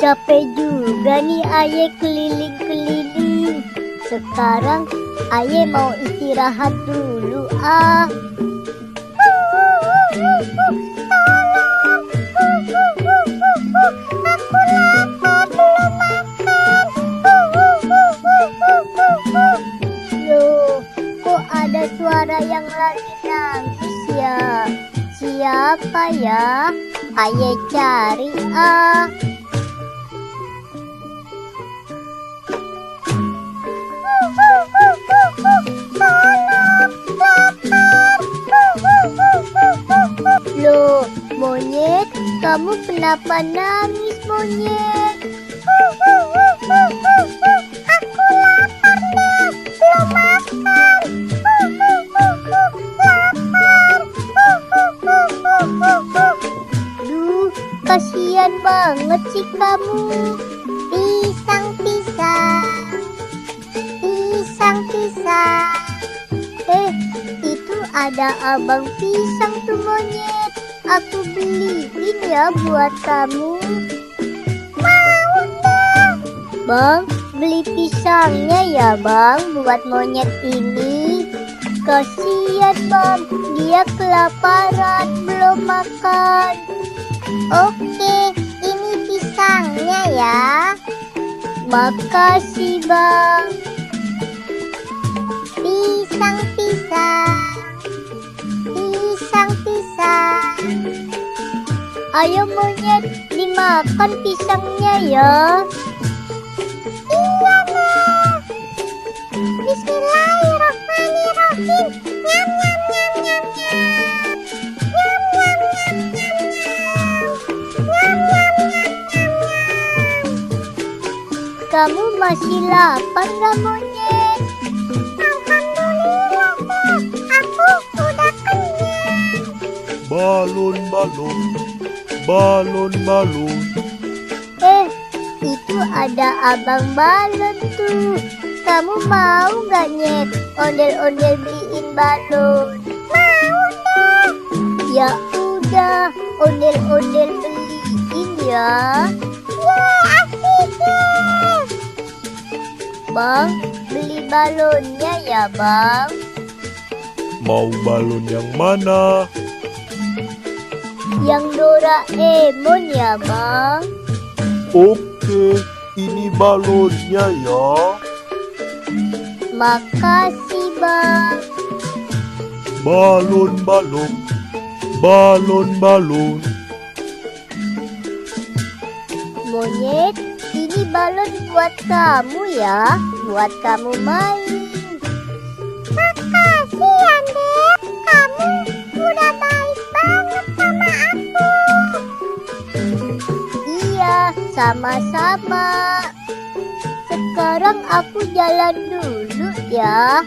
Capek juga nih Aye keliling-keliling. Sekarang Aye mau istirahat dulu ah. Aku lapar belum makan. Loh, kok ada suara yang lagi nangis ya? Siapa ya? Aye cari ah. Loh, monyet, kamu kenapa nangis, monyet? Aku lapar deh, belum makan. Lapar. Duh, kasihan banget sih kamu. Pisang. Itu ada abang pisang tuh monyet. Aku beliin ya buat kamu. Mau dong. Bang, beli pisangnya ya bang buat monyet ini. Kasihan bang, dia kelaparan belum makan. Oke, ini pisangnya ya. Makasih bang. Pisang. Ayo monyet, dimakan pisangnya ya. Iya nih. Bismillahirrahmanirrahim. Nyam. Kamu masih lapar gak monyet? Alhamdulillah deh, aku udah kenyang. Balon. Itu ada abang balon tuh. Kamu mau gak nyet? Ondel-ondel beliin balon. Mau deh. Ya udah, ondel-ondel beliin ya. Asik deh. Bang, beli balonnya ya bang. Mau balon yang mana? Yang Doraemon ya bang. Oke, ini balonnya ya. Makasih bang. Balon. Monyet, ini balon buat kamu ya. Buat kamu main. Makasih Ande, kamu udah baik banget sama aku. Iya, sama-sama. Sekarang aku jalan dulu ya.